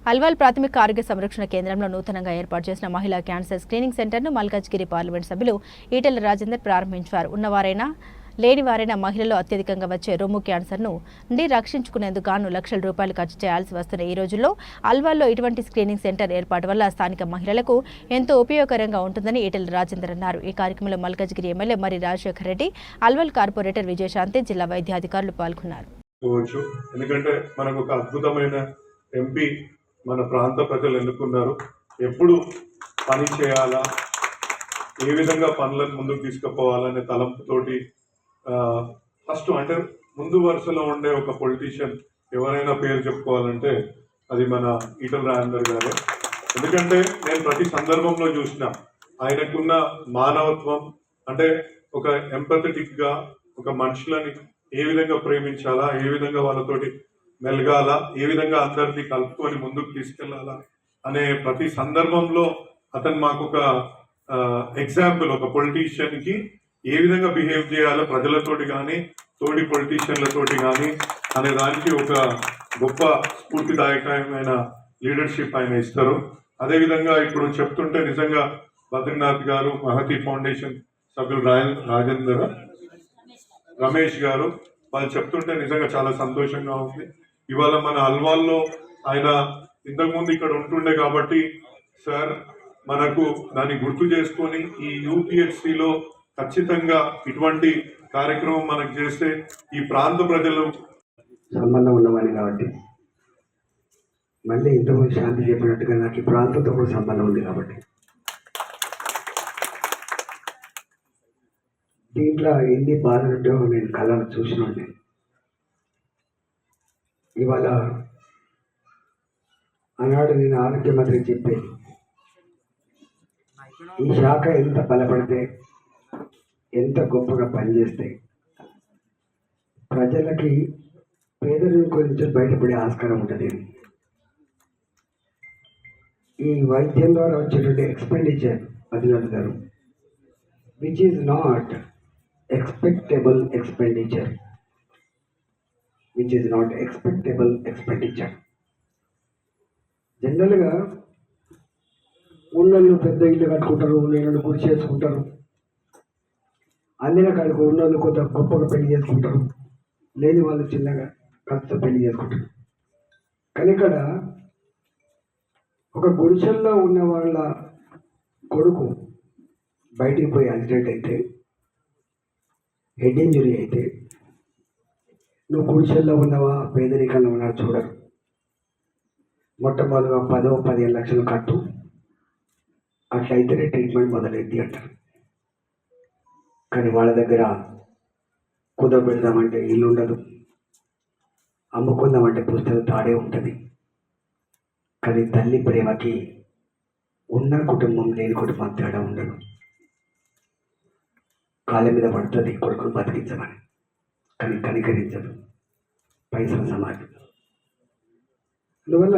అల్వాల్ ప్రాథమిక ఆరోగ్య సంరక్షణ కేంద్రంలో నూతనంగా ఏర్పాటు చేసిన మహిళా క్యాన్సర్ స్క్రీనింగ్ సెంటర్ను మల్కాజ్గిరి పార్లమెంట్ సభ్యులు ఈటెల రాజేందర్ ప్రారంభించారు. ఉన్నవారైనా లేనివారైనా మహిళల్లో అత్యధికంగా వచ్చే రొమ్ము క్యాన్సర్ను నుండి రక్షించుకునేందుకు గాను లక్షల రూపాయలు ఖర్చు చేయాల్సి వస్తున్న ఈ రోజుల్లో అల్వాల్లో ఇటువంటి స్క్రీనింగ్ సెంటర్ ఏర్పాటు వల్ల స్థానిక మహిళలకు ఎంతో ఉపయోగకరంగా ఉంటుందని ఈటెల రాజేందర్ అన్నారు. ఈ కార్యక్రమంలో మల్కాజ్గిరి ఎమ్మెల్యే మరి రాజశేఖర్ రెడ్డి, అల్వాల్ కార్పొరేటర్ విజయశాంతి, జిల్లా వైద్యాధికారులు పాల్గొన్నారు. ఎందుకంటే మనకు ఒక అద్భుతమైన ఎంపీ మన ప్రాంత ప్రజలు ఎన్నుకున్నారు. ఎప్పుడు పని చేయాలా, ఏ విధంగా పనులను ముందుకు తీసుకుపోవాలనే తలంపుతోటి ఫస్ట్ అంటే ముందు వరుసలో ఉండే ఒక పొలిటీషియన్ ఎవరైనా పేరు చెప్పుకోవాలంటే అది మన ఈటెల రాజేందర్ గారే. ఎందుకంటే నేను ప్రతి సందర్భంలో చూసిన ఆయనకున్న మానవత్వం, అంటే ఒక ఎంపథెటిక్గా ఒక మనుషులని ఏ విధంగా ప్రేమించాలా, ఏ విధంగా వాళ్ళతోటి మెలగాల, ఏ విధంగా అందరినీ కలుపుకొని ముందుకు తీసుకెళ్లాలా అనే ప్రతి సందర్భంలో అతను మాకు ఒక ఎగ్జాంపుల్. ఒక పొలిటీషియన్ కి ఏ విధంగా బిహేవ్ చేయాలో ప్రజలతోటి కానీ తోటి పొలిటీషియన్లతోటి కానీ అనే దానికి ఒక గొప్ప స్ఫూర్తిదాయకమైన లీడర్షిప్ ఆయన ఇస్తారు. అదేవిధంగా ఇప్పుడు చెప్తుంటే నిజంగా బద్రీనాథ్ గారు, మహతి ఫౌండేషన్ సభ్యులు రమేష్ గారు వాళ్ళు చెప్తుంటే నిజంగా చాలా సంతోషంగా ఉంది. ఇవాళ మన అల్వాల్లో ఆయన ఇంతకుముందు ఇక్కడ ఉంటుండే కాబట్టి సార్ మనకు దాన్ని గుర్తు చేసుకొని ఈ యూపీహెచ్సిలో ఖచ్చితంగా ఇటువంటి కార్యక్రమం మనకు చేస్తే ఈ ప్రాంత ప్రజలు సంబంధం ఉన్నవాడిని కాబట్టి మళ్ళీ ఇంతకుముందు శాంతి చెప్పినట్టుగా నాకు ఈ ప్రాంతంతో కూడా సంబంధం ఉంది కాబట్టి దీంట్లో ఎన్ని బాధలు ఉంటాయో నేను కళ్ళను చూసినండి. ఇవాళ ఆనాడు నేను ఆరోగ్య మంత్రి చెప్పే ఈ శాఖ ఎంత బలపడితే, ఎంత గొప్పగా పనిచేస్తే ప్రజలకి పేదరికం నుంచి బయటపడే ఆస్కారం ఉంటుంది. ఈ వైద్యం ద్వారా వచ్చేటువంటి ఎక్స్పెండిచర్ అధికారులు గారు which is not expectable expenditure. జనరల్గా ఉన్నోళ్ళు పెద్ద ఇల్లు కట్టుకుంటారు, నేను గుడి చేసుకుంటారు, అందిన కాడికి ఉన్నోళ్ళు కొంత గొప్పగా పెళ్లి చేసుకుంటారు, లేని వాళ్ళు చిన్నగా ఖర్చుతో పెళ్లి చేసుకుంటారు. కానీ ఇక్కడ ఒక గుడిసెల్లో ఉన్న వాళ్ళ కొడుకు బయటికి పోయి యాక్సిడెంట్ అయితే, హెడ్ ఇంజరీ అయితే నువ్వు గుడిసెల్లో ఉన్నావా పేదరికంలో ఉన్నావు చూడరు. మొట్టమొదటిగా 10-15 లక్షలు కట్టు, అట్లయితేనే ట్రీట్మెంట్ మొదలైంది అంటారు. కానీ వాళ్ళ దగ్గర కుదరబెడదామంటే ఇల్లు ఉండదు, అమ్ముకుందామంటే పుస్తకం తాడే ఉంటుంది. కానీ తల్లి ప్రేమకి ఉన్న కుటుంబం లేని కుటుంబం తేడా ఉండదు. కాళ్ళ మీద పడుతుంది కొడుకును బతికించమని, కానీ కనికరించదు పైసల సమాజం. అందువల్ల